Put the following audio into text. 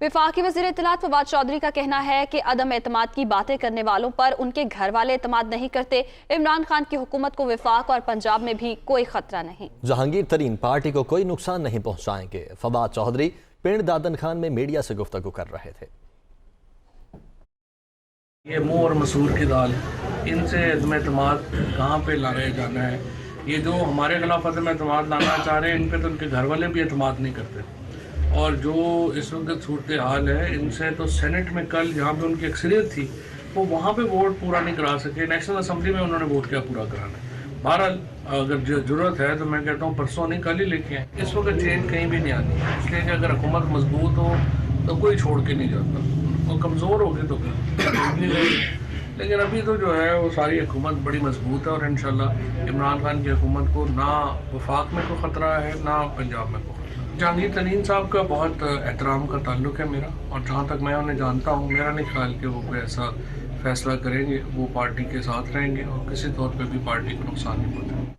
वफाकी वज़ीर इत्तलात फवाद चौधरी का कहना है कि अदम एतमाद की बातें करने वालों पर उनके घर वाले एतमाद नहीं करते। इमरान खान की हुकूमत को वफाक और पंजाब में भी कोई खतरा नहीं। जहांगीर तरीन पार्टी को कोई नुकसान नहीं पहुंचाएंगे। फवाद चौधरी पिंड दादन खान में मीडिया से गुफ्तगू कर रहे थे। ये मुँह और मसूर की दाल, इनसे अदम एतमाद कहाँ पे लाया जाना है। ये जो हमारे खिलाफ अदम एतमाद लाना चाह रहे हैं, इन पे तो उनके घर वाले भी एतमाद नहीं करते। और जो इस वक्त सूरत हाल है, इनसे तो सेनेट में कल जहाँ पे उनकी अक्सरियत थी वो वहाँ पे वोट पूरा नहीं करा सके। नेशनल असम्बली में उन्होंने वोट क्या पूरा कराना है। बहरहाल अगर जरूरत है तो मैं कहता हूँ परसों नहीं कल ही लेके आए। इस वक्त चेंज कहीं भी नहीं आनी, इसलिए कि अगर हुकूमत मजबूत हो तो कोई छोड़ के नहीं जाता, और कमज़ोर होगी तो नहीं रहेगी। लेकिन अभी तो जो है वो सारी हुकूमत बड़ी मजबूत है, और इंशाल्लाह इमरान खान की हुकूमत को ना वफाक में कोई ख़तरा है ना पंजाब में कोई खतरा। जहांगीर तरीन साहब का बहुत एहतराम का ताल्लुक़ है मेरा, और जहाँ तक मैं उन्हें जानता हूँ, मेरा नहीं ख्याल कि वो कोई ऐसा फैसला करेंगे। वो पार्टी के साथ रहेंगे और किसी तौर पे भी पार्टी को नुकसान नहीं पहुँचाएंगे।